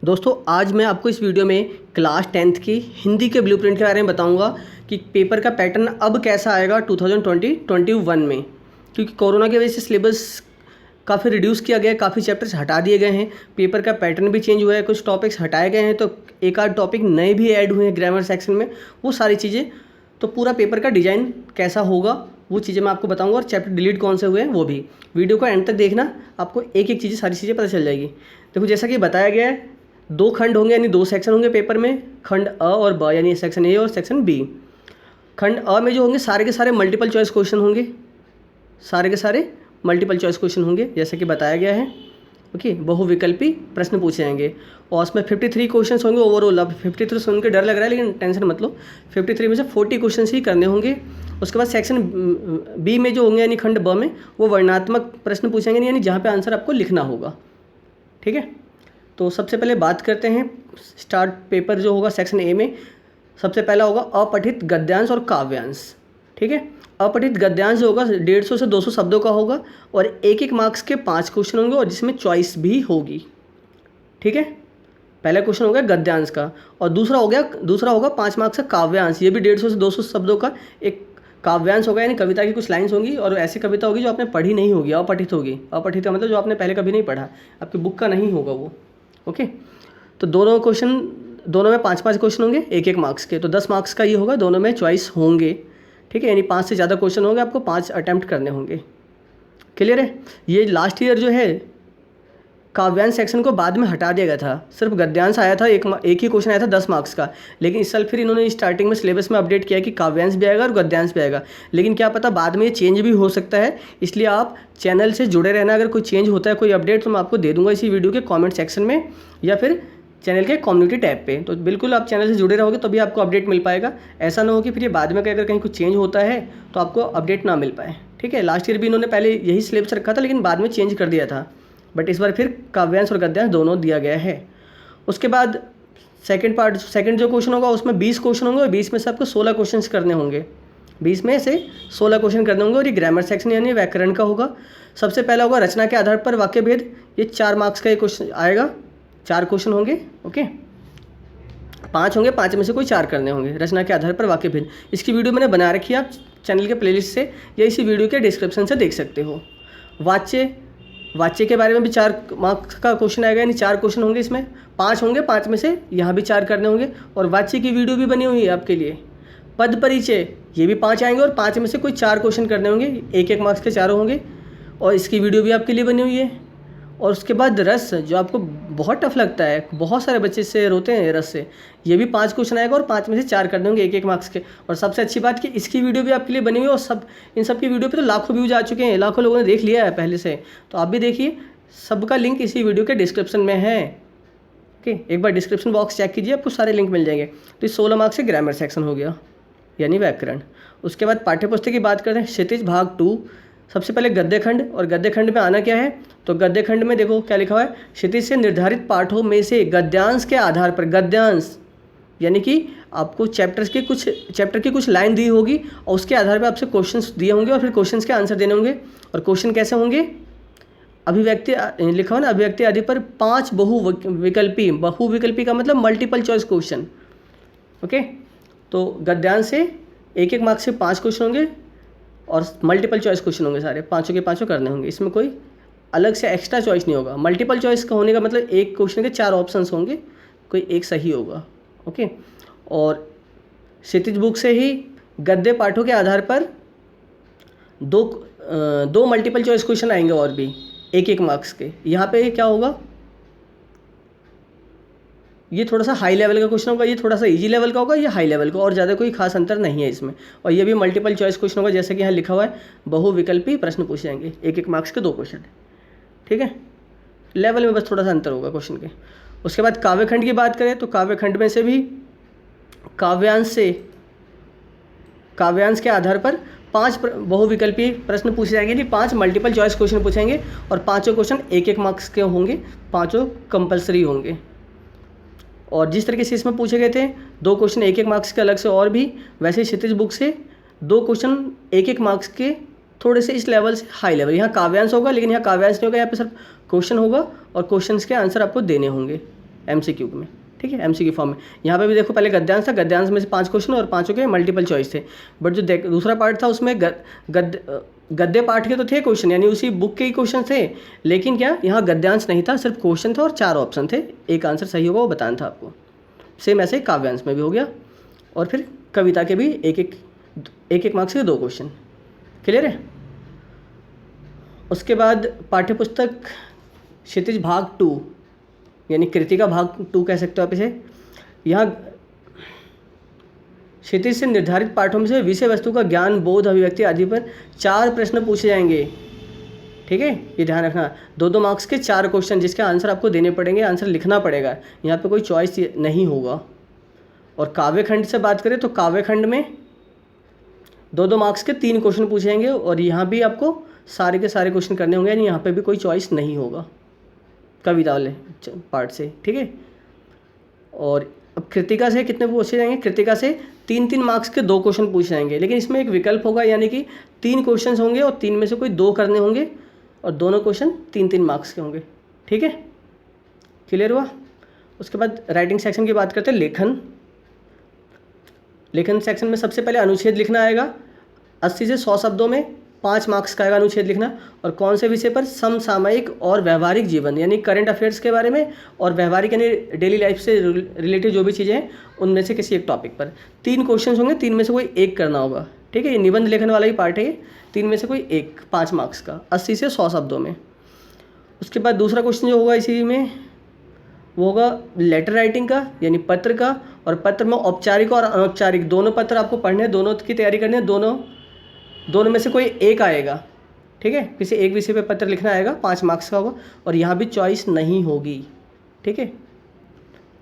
दोस्तों आज मैं आपको इस वीडियो में क्लास 10th की हिंदी के ब्लूप्रिंट के बारे में बताऊंगा कि पेपर का पैटर्न अब कैसा आएगा 2020-21 में, क्योंकि कोरोना की वजह से सिलेबस काफ़ी रिड्यूस किया गया है, काफ़ी चैप्टर्स हटा दिए गए हैं, पेपर का पैटर्न भी चेंज हुआ है, कुछ टॉपिक्स हटाए गए हैं, तो एक आध टॉपिक नए भी ऐड हुए हैं ग्रामर सेक्शन में। वो सारी चीज़ें, तो पूरा पेपर का डिज़ाइन कैसा होगा वो चीज़ें मैं आपको बताऊंगा, और चैप्टर डिलीट कौन से हुए हैं वो भी। वीडियो को एंड तक देखना, आपको एक एक चीज़ें सारी चीज़ें पता चल जाएगी। देखो जैसा कि बताया गया है, 2 खंड होंगे यानी 2 सेक्शन होंगे पेपर में, खंड अ और ब यानी सेक्शन ए और सेक्शन बी। खंड अ में जो होंगे सारे के सारे मल्टीपल चॉइस क्वेश्चन होंगे, सारे के सारे मल्टीपल चॉइस क्वेश्चन होंगे जैसे कि बताया गया है। ओके, बहुविकल्पी प्रश्न पूछे जाएंगे और उसमें 53 क्वेश्चन होंगे ओवरऑल। अब 53 सुन के डर लग रहा है, लेकिन टेंशन मत लो, 53 में से 40 क्वेश्चन ही करने होंगे। उसके बाद सेक्शन बी में जो होंगे यानी खंड ब में, वो वर्णात्मक प्रश्न पूछेंगे यानी जहाँ पे आंसर आपको लिखना होगा। ठीक है, तो सबसे पहले बात करते हैं स्टार्ट पेपर जो होगा सेक्शन ए में। सबसे पहला होगा अपठित गद्यांश और काव्यांश। ठीक है, अपठित गद्यांश जो होगा 150 से 200 शब्दों का होगा और एक मार्क्स के 5 क्वेश्चन होंगे और जिसमें चॉइस भी होगी। ठीक है, पहला क्वेश्चन हो गया गद्यांश का, और दूसरा होगा 5 मार्क्स का काव्यांश। ये भी 150 से 200 शब्दों का एक काव्यांश होगा, यानी कविता की कुछ लाइन्स होंगी और ऐसी कविता होगी जो आपने पढ़ी नहीं होगी, अपठित होगी। अपठित का मतलब जो आपने पहले कभी नहीं पढ़ा, आपकी बुक का नहीं होगा वो। ओके, तो दोनों में 5-5 क्वेश्चन होंगे, एक मार्क्स के, तो 10 मार्क्स का ये होगा, दोनों में चॉइस होंगे। ठीक है, यानी 5 से ज़्यादा क्वेश्चन होंगे, आपको 5 अटैम्प्ट करने होंगे। क्लियर है? ये लास्ट ईयर जो है काव्यांश सेक्शन को बाद में हटा दिया गया था, सिर्फ गद्यांश आया था, एक ही क्वेश्चन आया था 10 मार्क्स का। लेकिन इस साल फिर इन्होंने स्टार्टिंग में सिलेबस में अपडेट किया कि काव्यांश भी आएगा और गद्यांश भी आएगा, लेकिन क्या पता बाद में ये चेंज भी हो सकता है। इसलिए आप चैनल से जुड़े रहना, अगर कोई चेंज होता है, कोई अपडेट, तो मैं आपको दे दूंगा इसी वीडियो के कॉमेंट सेक्शन में या फिर चैनल के कम्युनिटी टैब पे। तो बिल्कुल आप चैनल से जुड़े रहोगे तभी आपको अपडेट मिल पाएगा। ऐसा ना हो कि फिर ये बाद में अगर कहीं कुछ चेंज होता है तो आपको अपडेट ना मिल पाए। ठीक है, लास्ट ईयर भी इन्होंने पहले यही सिलेबस रखा था, लेकिन बाद में चेंज कर दिया था, बट इस बार फिर काव्यांश और गद्यांश दोनों दिया गया है। उसके बाद सेकंड जो क्वेश्चन होगा उसमें 20 क्वेश्चन होंगे और 20 में से आपको 16 क्वेश्चन करने होंगे। 20 में से 16 क्वेश्चन करने होंगे और ये ग्रामर सेक्शन यानी व्याकरण का होगा। सबसे पहला होगा रचना के आधार पर वाक्य भेद। ये 4 मार्क्स का ये क्वेश्चन आएगा, 4 क्वेश्चन होंगे। ओके, 5 होंगे, 5 में से कोई 4 करने होंगे। रचना के आधार पर वाक्य भेद, इसकी वीडियो मैंने बना रखी है, आप चैनल के प्लेलिस्ट से या इसी वीडियो के डिस्क्रिप्शन से देख सकते हो। वाच्य के बारे में भी 4 मार्क्स का क्वेश्चन आएगा, यानी 4 क्वेश्चन होंगे, इसमें 5 होंगे, 5 में से यहाँ भी 4 करने होंगे। और वाच्य की वीडियो भी बनी हुई है आपके लिए। पद परिचय, ये भी 5 आएंगे और 5 में से कोई 4 क्वेश्चन करने होंगे, एक मार्क्स के 4 होंगे, और इसकी वीडियो भी आपके लिए बनी हुई है। और उसके बाद रस, जो आपको बहुत टफ लगता है, बहुत सारे बच्चे इससे रोते हैं रस से, ये भी 5 क्वेश्चन आएगा और 5 में से 4 करने होंगे, एक मार्क्स के। और सबसे अच्छी बात कि इसकी वीडियो भी आपके लिए बनी हुई है, और इन सब की वीडियो पे तो लाखों व्यूज आ चुके हैं, लाखों लोगों ने देख लिया है पहले से, तो आप भी देखिए। सबका लिंक इसी वीडियो के डिस्क्रिप्शन में है। ओके, एक बार डिस्क्रिप्शन बॉक्स चेक कीजिए, आपको सारे लिंक मिल जाएंगे। तो 16 मार्क्स से ग्रामर सेक्शन हो गया यानी व्याकरण। उसके बाद पाठ्यपुस्तक की बात करते हैं, क्षितिज भाग 2। सबसे पहले गद्य खंड, और गद्य खंड में आना क्या है, तो गद्य खंड में देखो क्या लिखा हुआ है, क्षितिज से निर्धारित पाठों में से गद्यांश के आधार पर, गद्यांश यानी कि आपको चैप्टर की कुछ लाइन दी होगी और उसके आधार पर आपसे क्वेश्चंस दिए होंगे और फिर क्वेश्चंस के आंसर देने होंगे। और क्वेश्चन कैसे होंगे, अभिव्यक्ति लिखा हुआ ना, अभिव्यक्ति आदि पर 5 बहुविकल्पी का मतलब मल्टीपल चॉइस क्वेश्चन। ओके, तो गद्यांश से एक मार्क्स से 5 क्वेश्चन होंगे और मल्टीपल चॉइस क्वेश्चन होंगे, सारे 5 के 5 करने होंगे। इसमें कोई अलग से एक्स्ट्रा चॉइस नहीं होगा। मल्टीपल चॉइस का होने का मतलब एक क्वेश्चन के 4 ऑप्शंस होंगे, कोई एक सही होगा। ओके, और क्षितिज बुक से ही गद्य पाठों के आधार पर दो मल्टीपल चॉइस क्वेश्चन आएंगे और भी एक मार्क्स के। यहाँ पे क्या होगा, ये थोड़ा सा हाई लेवल का क्वेश्चन होगा, ये थोड़ा सा इजी लेवल का होगा, ये हाई लेवल का, और ज़्यादा कोई खास अंतर नहीं है इसमें। और ये भी मल्टीपल चॉइस क्वेश्चन होगा, जैसे कि यहाँ लिखा हुआ है बहुविकल्पी प्रश्न पूछे जाएंगे, एक मार्क्स के 2 क्वेश्चन। ठीक है, लेवल में बस थोड़ा सा अंतर होगा क्वेश्चन के। उसके बाद काव्यखंड की बात करें तो काव्यखंड में से भी काव्यांश के आधार पर 5 बहुविकल्पी प्रश्न पूछे जाएंगे, यानी 5 मल्टीपल चॉइस क्वेश्चन पूछेंगे और 5 क्वेश्चन एक मार्क्स के होंगे, 5 कंपलसरी होंगे। और जिस तरीके से इसमें पूछे गए थे 2 क्वेश्चन एक मार्क्स के अलग से, और भी वैसे क्षितिज बुक से 2 क्वेश्चन एक मार्क्स के, थोड़े से इस लेवल से हाई लेवल। यहाँ काव्यांश होगा, लेकिन यहाँ काव्यांश नहीं होगा, यहाँ पे सिर्फ क्वेश्चन होगा और क्वेश्चंस के आंसर आपको देने होंगे। MCQ में, ठीक है, MCQ फॉर्म में। यहाँ पे भी देखो पहले गद्यांश था, गद्यांश में से 5 क्वेश्चन और 5 के मल्टीपल चॉइस थे। बट जो दूसरा पार्ट था उसमें गद्य पाठ के तो थे क्वेश्चन, यानी उसी बुक के ही क्वेश्चन थे, लेकिन क्या यहाँ गद्यांश नहीं था, सिर्फ क्वेश्चन था और 4 ऑप्शन थे, एक आंसर सही होगा वो बताना था आपको। सेम ऐसे काव्यांश में भी हो गया। और फिर कविता के भी एक एक मार्क्स के 2 क्वेश्चन। क्लियर है। उसके बाद पाठ्यपुस्तक क्षितिज भाग 2 यानी कृतिका भाग 2 कह सकते हो आप इसे। यहाँ क्षितिज से निर्धारित पाठों में से विषय वस्तु का ज्ञान, बोध, अभिव्यक्ति आदि पर 4 प्रश्न पूछे जाएंगे, ठीक है, ये ध्यान रखना। 2-2 मार्क्स के 4 क्वेश्चन जिसके आंसर आपको देने पड़ेंगे, आंसर लिखना पड़ेगा, यहाँ पे कोई चॉइस नहीं होगा। और काव्यखंड से बात करें तो काव्यखंड में 2-2 मार्क्स के 3 क्वेश्चन पूछे जाएंगे और यहाँ भी आपको सारे के सारे क्वेश्चन करने होंगे, यानी यहाँ पे भी कोई चॉइस नहीं होगा कविता वाले पार्ट से, ठीक है। और अब कृतिका से कितने पूछे जाएंगे, कृतिका से 3-3 मार्क्स के 2 क्वेश्चन पूछे जाएंगे, लेकिन इसमें एक विकल्प होगा, यानी कि 3 क्वेश्चन होंगे और 3 में से कोई 2 करने होंगे और दोनों क्वेश्चन 3-3 मार्क्स के होंगे, ठीक है। क्लियर हुआ। उसके बाद राइटिंग सेक्शन की बात करते हैं। लेखन सेक्शन में सबसे पहले अनुच्छेद लिखना आएगा, 80 से 100 शब्दों में 5 मार्क्स का आएगा अनुच्छेद लिखना। और कौन से विषय पर, समसामयिक और व्यवहारिक जीवन यानी करंट अफेयर्स के बारे में, और व्यवहारिक यानी डेली लाइफ से रिलेटेड जो भी चीज़ें हैं उनमें से किसी एक टॉपिक पर। 3 क्वेश्चन होंगे, 3 में से कोई एक करना होगा, ठीक है। ये निबंध लेखन वाला ही पार्ट है ये, 3 में से कोई एक, 5 मार्क्स का, 80 से 100 शब्दों में। उसके बाद दूसरा क्वेश्चन जो होगा इसी में वो होगा लेटर राइटिंग का यानी पत्र का। और पत्र में औपचारिक और अनौपचारिक दोनों पत्र आपको पढ़ने हैं, दोनों की तैयारी करनी है, दोनों में से कोई एक आएगा, ठीक है। किसी एक विषय पे पत्र लिखना आएगा, 5 मार्क्स का होगा और यहाँ भी चॉइस नहीं होगी, ठीक है।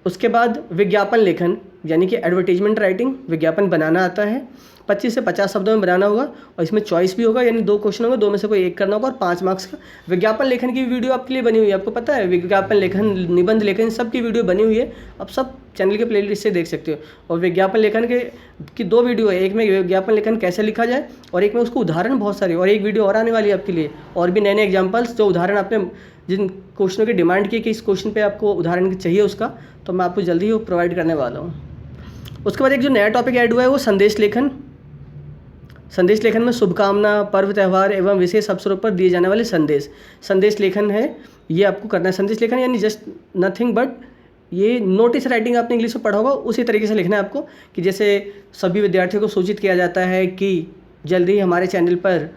उसके बाद विज्ञापन लेखन यानी कि एडवर्टीजमेंट राइटिंग, विज्ञापन बनाना आता है, 25 से 50 शब्दों में बनाना होगा और इसमें चॉइस भी होगा, यानी 2 क्वेश्चन होंगे, 2 में से कोई एक करना होगा और 5 मार्क्स का। विज्ञापन लेखन की वीडियो आपके लिए बनी हुई है, आपको पता है, विज्ञापन लेखन, निबंध लेखन सब की वीडियो बनी हुई है, आप सब चैनल के प्लेलिस्ट से देख सकते हो। और विज्ञापन लेखन की 2 वीडियो है, एक में विज्ञापन लेखन कैसे लिखा जाए और एक में उसको उदाहरण बहुत सारे, और एक वीडियो और आने वाली है आपके लिए, और भी नए नए एग्जाम्पल्स जो उदाहरण आपने जिन क्वेश्चनों की डिमांड की कि इस क्वेश्चन पे आपको उदाहरण चाहिए उसका, तो मैं आपको जल्दी ही वो प्रोवाइड करने वाला हूँ। उसके बाद एक जो नया टॉपिक ऐड हुआ है वो संदेश लेखन। संदेश लेखन में शुभकामना, पर्व, त्यौहार एवं विशेष अवसरों पर दिए जाने वाले संदेश लेखन है, ये आपको करना है। संदेश लेखन यानी जस्ट नथिंग बट ये नोटिस राइटिंग आपने इंग्लिश में पढ़ा होगा, उसी तरीके से लिखना है आपको कि जैसे सभी विद्यार्थियों को सूचित किया जाता है कि जल्दी ही हमारे चैनल पर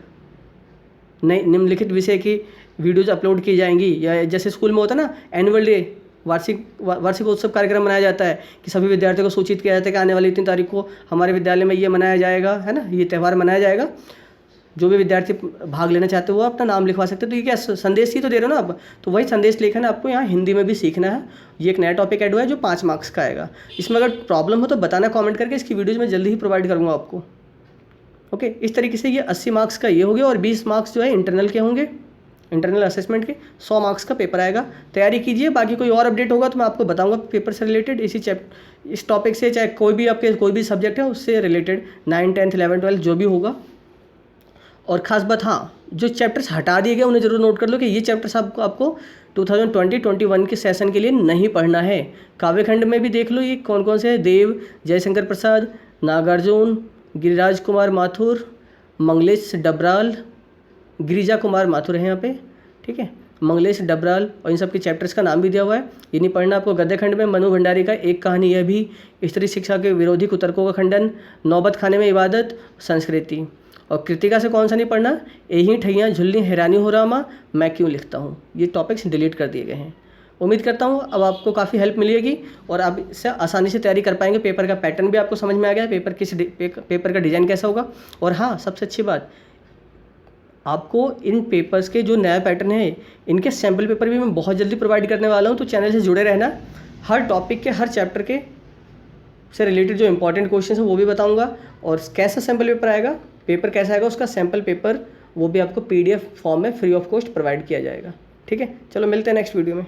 नई निम्नलिखित विषय की वीडियोज अपलोड की जाएंगी, या जैसे स्कूल में होता है ना एनुअल डे, वार्षिकोत्सव कार्यक्रम मनाया जाता है कि सभी विद्यार्थियों को सूचित किया जाता है कि आने वाली इतनी तारीख को हमारे विद्यालय में ये मनाया जाएगा, है ना, ये त्यौहार मनाया जाएगा। जो भी विद्यार्थी भाग लेना चाहते हो वो अपना नाम लिखवा सकते हो। तो ये क्या संदेश ही तो दे रहे हो ना आप, तो वही संदेश लेखन आपको यहाँ हिंदी में भी सीखना है। ये एक नया टॉपिक ऐड हुआ है जो 5 मार्क्स का आएगा। इसमें अगर प्रॉब्लम हो तो बताना कमेंट करके, इसकी वीडियोज़ मैं जल्दी ही प्रोवाइड करूँगा आपको। ओके, इस तरीके से ये 80 मार्क्स का ये हो गया और 20 मार्क्स जो है इंटरनल के होंगे, इंटरनल असेसमेंट के 100 मार्क्स का पेपर आएगा। तैयारी कीजिए, बाकी कोई और अपडेट होगा तो मैं आपको बताऊंगा पेपर से रिलेटेड, इस टॉपिक से, चाहे कोई भी आपके कोई भी सब्जेक्ट है उससे रिलेटेड, 9, 10, 11, 12 जो भी होगा। और ख़ास बात, हाँ, जो चैप्टर्स हटा दिए गए उन्हें ज़रूर नोट कर लो कि ये चैप्टर्स आपको 2020-21 के सेशन के लिए नहीं पढ़ना है। काव्यखंड में भी देख लो ये कौन कौन से है, देव, जयशंकर प्रसाद, नागार्जुन, गिरिराज कुमार माथुर, मंगलेश डबराल, गिरिजा कुमार माथुर है यहाँ पे, ठीक है, मंगलेश डबराल, और इन सब के चैप्टर्स का नाम भी दिया हुआ है। ये नहीं पढ़ना आपको। गद्यखंड में मनु भंडारी का एक कहानी, यह भी, स्त्री शिक्षा के विरोधी कुतर्कों का खंडन, नौबत खाने में इबादत, संस्कृति। और कृतिका से कौन सा नहीं पढ़ना, यही ठैया झुल्ली हैरानी हो रामा, मैं क्यों लिखता हूँ। ये टॉपिक्स डिलीट कर दिए गए हैं। उम्मीद करता हूँ अब आपको काफ़ी हेल्प मिलेगी और आप इससे आसानी से तैयारी कर पाएंगे। पेपर का पैटर्न भी आपको समझ में आ गया है, पेपर का डिज़ाइन कैसा होगा। और हाँ, सबसे अच्छी बात, आपको इन पेपर्स के जो नया पैटर्न है इनके सैम्पल पेपर भी मैं बहुत जल्दी प्रोवाइड करने वाला हूँ, तो चैनल से जुड़े रहना। हर टॉपिक के, हर चैप्टर के से रिलेटेड जो इंपॉर्टेंट क्वेश्चन है वो भी बताऊँगा, और कैसा सैम्पल पेपर आएगा, पेपर कैसा आएगा, उसका सैम्पल पेपर वो भी आपको PDF फॉर्म में फ्री ऑफ कॉस्ट प्रोवाइड किया जाएगा। ठीक है, चलो मिलते हैं नेक्स्ट वीडियो में।